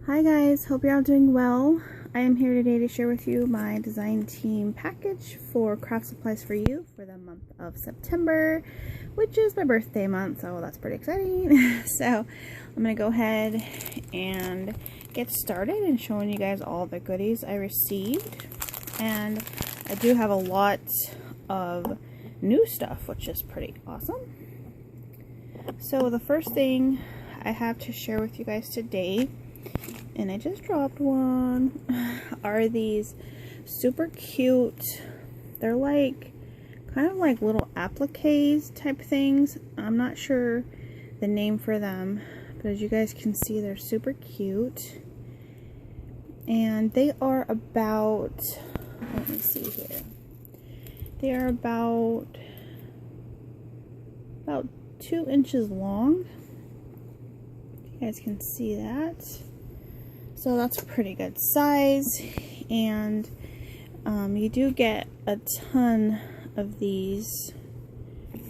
Hi guys, hope you're all doing well. I am here today to share with you my design team package for Craft Supplies for You for the month of September, which is my birthday month, so that's pretty exciting. So I'm going to go ahead and get started and showing you guys all the goodies I received. And I do have a lot of new stuff, which is pretty awesome. So the first thing I have to share with you guys today, and I just dropped one, are these super cute, they're like kind of like little appliques type things. I'm not sure the name for them, but as you guys can see, they're super cute. And they are about, let me see here, they are about 2 inches long. You guys can see that. So that's a pretty good size, and you do get a ton of these.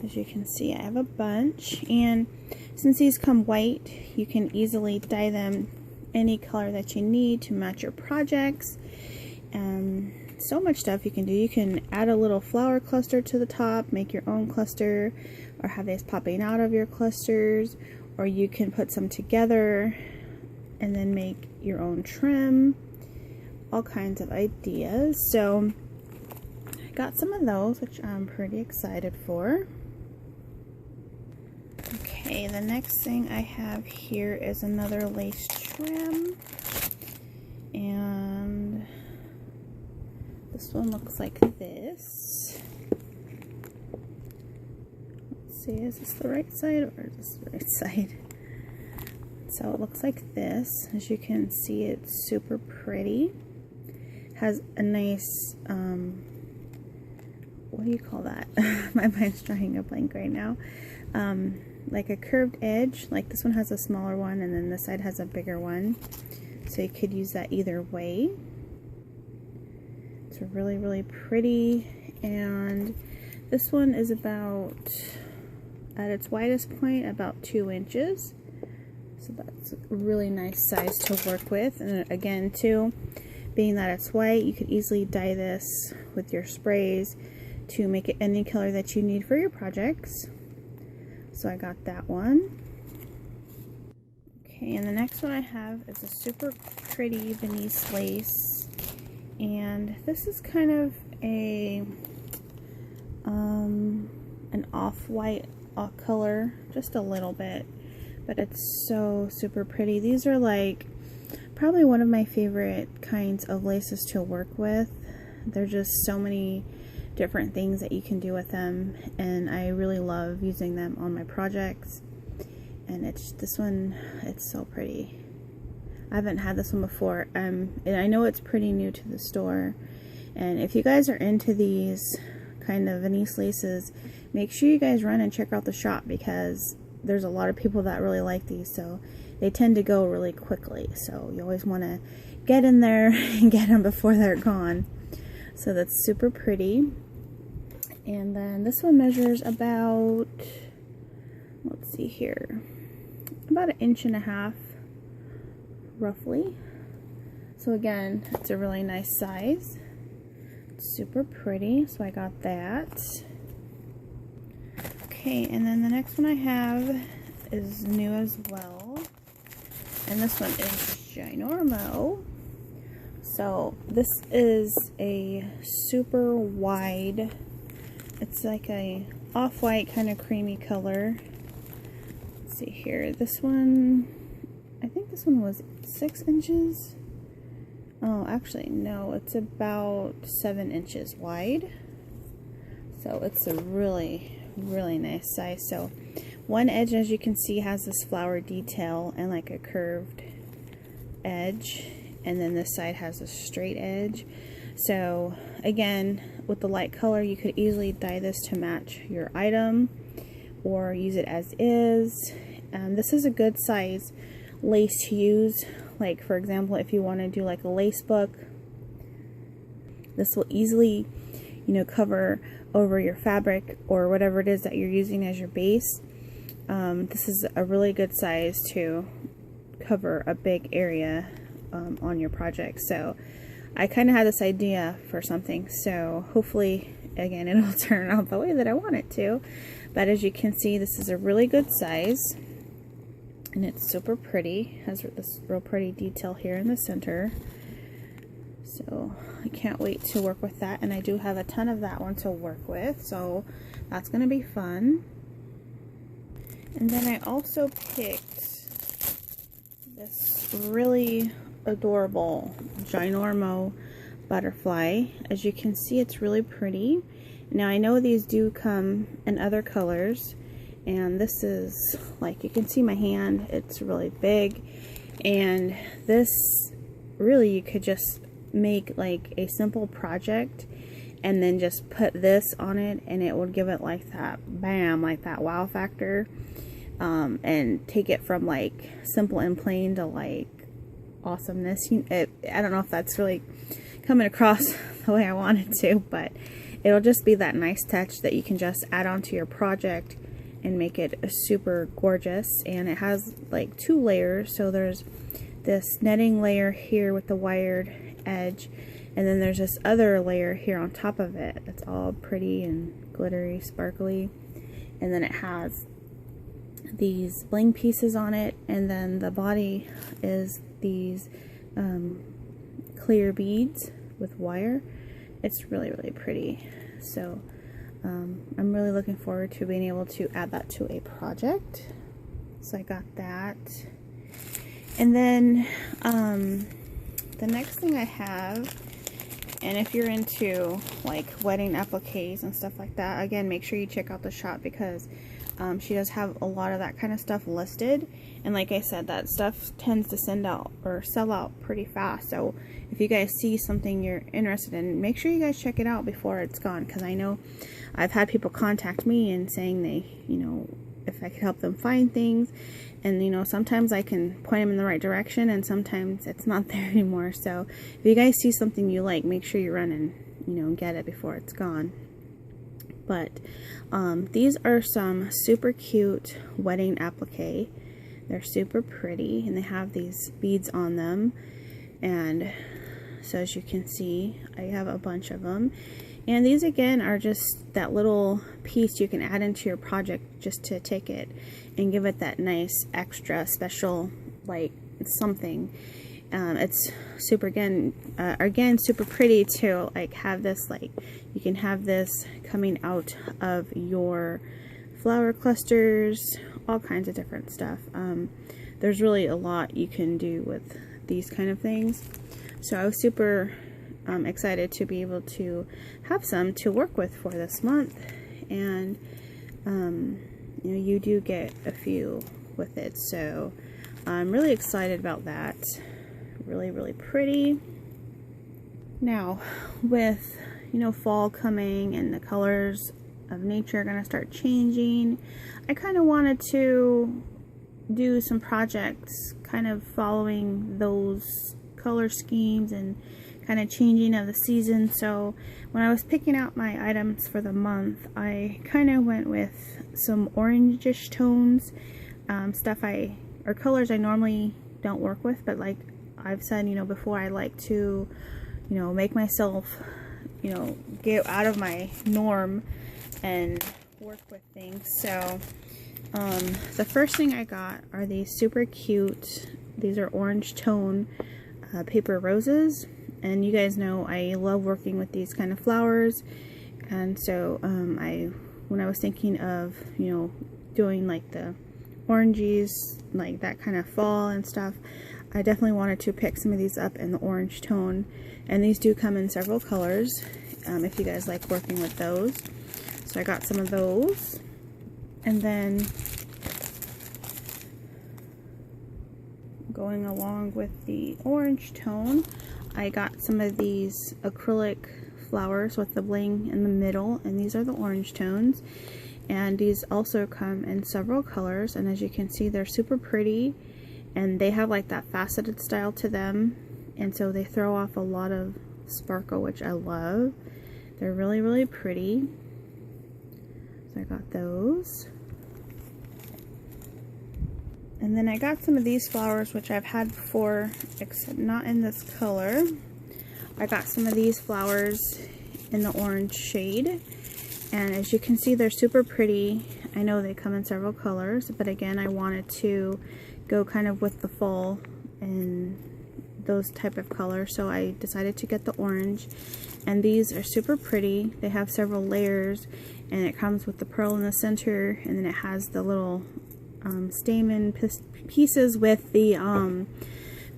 As you can see, I have a bunch, and since these come white, you can easily dye them any color that you need to match your projects. So much stuff you can do. You can add a little flower cluster to the top, make your own cluster, or have these popping out of your clusters, or you can put some together and then make your own trim. All kinds of ideas. So I got some of those, which I'm pretty excited for. Okay, the next thing I have here is another lace trim, and this one looks like this. Let's see, is this the right side or is this the right side? So it looks like this. As you can see, it's super pretty. Has a nice, what do you call that? My mind's drawing a blank right now. Like a curved edge. Like this one has a smaller one, and then this side has a bigger one. So you could use that either way. It's really, really pretty. And this one is about, at its widest point, about 2 inches. So that's a really nice size to work with. And again, too, being that it's white, you could easily dye this with your sprays to make it any color that you need for your projects. So I got that one. Okay, and the next one I have is a super pretty Venice lace. And this is kind of a an off-white color, just a little bit. But it's so super pretty. These are like probably one of my favorite kinds of laces to work with. There's just so many different things that you can do with them, and I really love using them on my projects. And it's this one, it's so pretty. I haven't had this one before, and I know it's pretty new to the store. And if you guys are into these kind of Venice laces, make sure you guys run and check out the shop, because there's a lot of people that really like these, so they tend to go really quickly. So you always want to get in there and get them before they're gone. So that's super pretty. And then this one measures about, let's see here, about 1.5 inches, roughly. So again, it's a really nice size. It's super pretty, so I got that. Okay, and then the next one I have is new as well, and this one is ginormo. So this is a super wide, it's like a off-white kind of creamy color. Let's see here, this one, I think this one was 6 inches. Oh, actually no, it's about 7 inches wide. So it's a really nice size. So one edge, as you can see, has this flower detail and like a curved edge, and then this side has a straight edge. So again, with the light color, you could easily dye this to match your item or use it as is. This is a good size lace to use, like for example, if you want to do like a lace book, this will easily, you know, cover over your fabric or whatever it is that you're using as your base. This is a really good size to cover a big area on your project. So I kind of had this idea for something, so hopefully again it'll turn out the way that I want it to. But as you can see, this is a really good size and it's super pretty. It has this real pretty detail here in the center, so I can't wait to work with that. And I do have a ton of that one to work with, so that's gonna be fun. And then I also picked this really adorable ginormo butterfly. As you can see, it's really pretty. Now I know these do come in other colors, and this is, like, you can see my hand, it's really big, and this really, you could just make like a simple project and then just put this on it and it would give it like that bam, like that wow factor, and take it from like simple and plain to like awesomeness. I don't know if that's really coming across the way I wanted to, but it'll just be that nice touch that you can just add on to your project and make it super gorgeous. And it has like 2 layers, so there's this netting layer here with the wired edge, and then there's this other layer here on top of it that's all pretty and glittery, sparkly, and then it has these bling pieces on it, and then the body is these clear beads with wire. It's really pretty. So I'm really looking forward to being able to add that to a project. So I got that. And then the next thing I have, and if you're into like wedding appliques and stuff like that, again, make sure you check out the shop, because she does have a lot of that kind of stuff listed. And like I said, that stuff tends to send out or sell out pretty fast. So if you guys see something you're interested in, make sure you guys check it out before it's gone, because I know I've had people contact me and saying they, you know, if I could help them find things. And, you know, sometimes I can point them in the right direction, and sometimes it's not there anymore. So if you guys see something you like, make sure you run and, you know, get it before it's gone. But these are some super cute wedding applique. They're super pretty, and they have these beads on them. And so as you can see, I have a bunch of them. And these again are just that little piece you can add into your project just to take it and give it that nice extra special like something. It's super again super pretty to like have this, like you can have this coming out of your flower clusters, all kinds of different stuff. There's really a lot you can do with these kind of things. So I was super excited to be able to have some to work with for this month. And you know, you do get a few with it, so I'm really excited about that. Really pretty. Now with, you know, fall coming and the colors of nature are gonna start changing, I kind of wanted to do some projects kind of following those color schemes and kind of changing of the season. So when I was picking out my items for the month, I kind of went with some orangish tones, or colors I normally don't work with, but like I've said, you know, before, I like to, you know, make myself, you know, get out of my norm and work with things. So the first thing I got are these super cute, these are orange tone paper roses. And you guys know I love working with these kind of flowers. And so when I was thinking of, you know, doing like the oranges, like that kind of fall and stuff, I definitely wanted to pick some of these up in the orange tone. And these do come in several colors, if you guys like working with those. So I got some of those. And then going along with the orange tone, I got some of these acrylic flowers with the bling in the middle, and these are the orange tones. And these also come in several colors, and as you can see, they're super pretty, and they have like that faceted style to them, and so they throw off a lot of sparkle, which I love. They're really pretty. So I got those. And then I got some of these flowers, which I've had before, except not in this color. I got some of these flowers in the orange shade. And as you can see, they're super pretty. I know they come in several colors, but again, I wanted to go kind of with the fall and those type of colors, so I decided to get the orange. And these are super pretty. They have several layers, and it comes with the pearl in the center, and then it has the little stamen pieces with the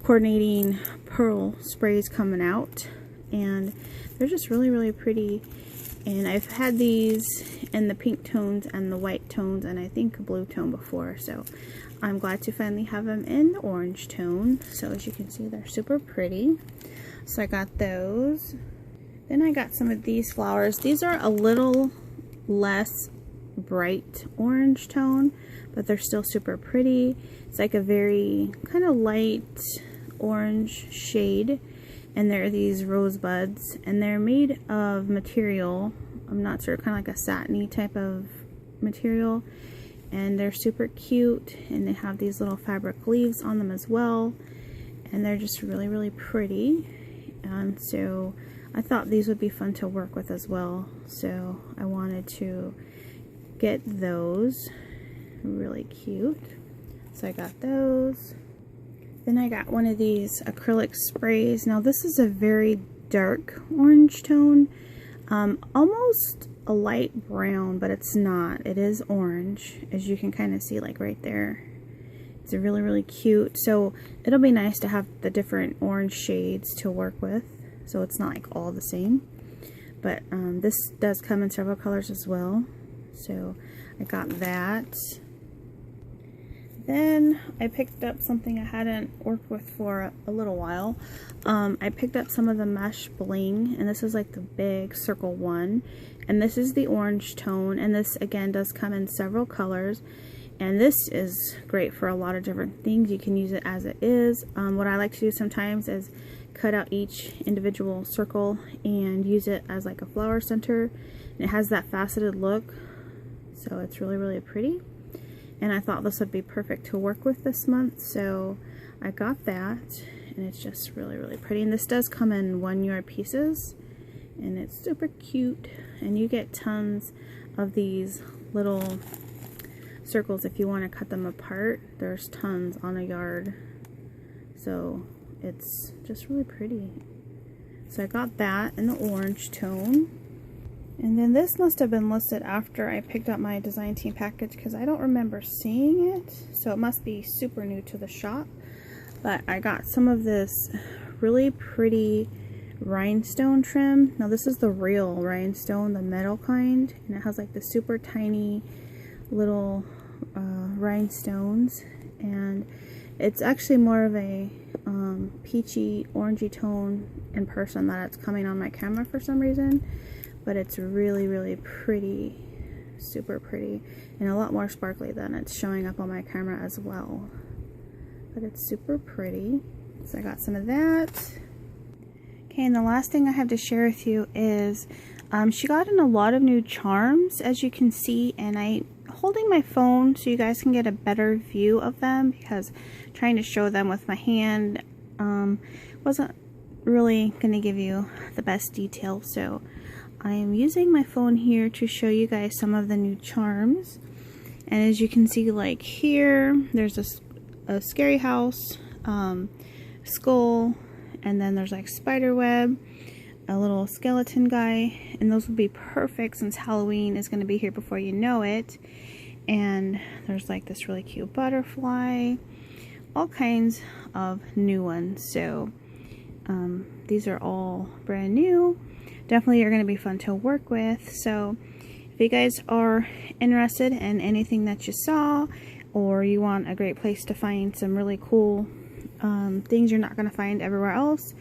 coordinating pearl sprays coming out, and they're just really, really pretty. And I've had these in the pink tones and the white tones, and I think a blue tone before, so I'm glad to finally have them in the orange tone. So as you can see, they're super pretty. So I got those. Then I got some of these flowers. These are a little less bright orange tone, but they're still super pretty. It's like a very kind of light orange shade, and there are these rosebuds, and they're made of material, I'm not sure, kind of like a satiny type of material, and they're super cute, and they have these little fabric leaves on them as well, and they're just really, really pretty. And so I thought these would be fun to work with as well, so I wanted to get those. Really cute. So I got those. Then I got one of these acrylic sprays. Now this is a very dark orange tone, almost a light brown, but it's not. It is orange, as you can kind of see, like right there. It's really, really cute. So it'll be nice to have the different orange shades to work with, so it's not like all the same. But this does come in several colors as well, so I got that. Then I picked up something I hadn't worked with for a little while. I picked up some of the mesh bling, and this is like the big circle one, and this is the orange tone, and this again does come in several colors, and this is great for a lot of different things. You can use it as it is. What I like to do sometimes is cut out each individual circle and use it as like a flower center, and it has that faceted look, so it's really, really pretty. And I thought this would be perfect to work with this month, so I got that, and it's just really, really pretty. And this does come in 1 yard pieces, and it's super cute, and you get tons of these little circles if you want to cut them apart. There's tons on a yard, so it's just really pretty. So I got that in the orange tone. And then this must have been listed after I picked up my design team package, because I don't remember seeing it, so it must be super new to the shop. But I got some of this really pretty rhinestone trim. Now this is the real rhinestone, the metal kind, and it has like the super tiny little rhinestones, and it's actually more of a peachy orangey tone in person that it's coming on my camera for some reason. But it's really, really pretty, super pretty, and a lot more sparkly than it's showing up on my camera as well. But it's super pretty, so I got some of that. Okay, and the last thing I have to share with you is she got in a lot of new charms, as you can see, and I'm holding my phone so you guys can get a better view of them, because trying to show them with my hand wasn't really going to give you the best detail, so I am using my phone here to show you guys some of the new charms. And as you can see, like here, there's a scary house, skull, and then there's like spider web, a little skeleton guy, and those would be perfect since Halloween is going to be here before you know it. And there's like this really cute butterfly, all kinds of new ones. So these are all brand new. Definitely are going to be fun to work with. So if you guys are interested in anything that you saw, or you want a great place to find some really cool things you're not going to find everywhere else,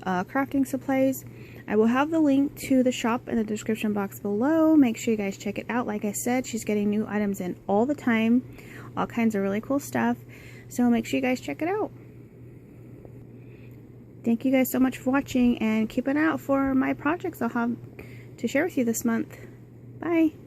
crafting supplies, I will have the link to the shop in the description box below. Make sure you guys check it out. Like I said, she's getting new items in all the time, all kinds of really cool stuff, so make sure you guys check it out. Thank you guys so much for watching, and keep an eye out for my projects I'll have to share with you this month. Bye!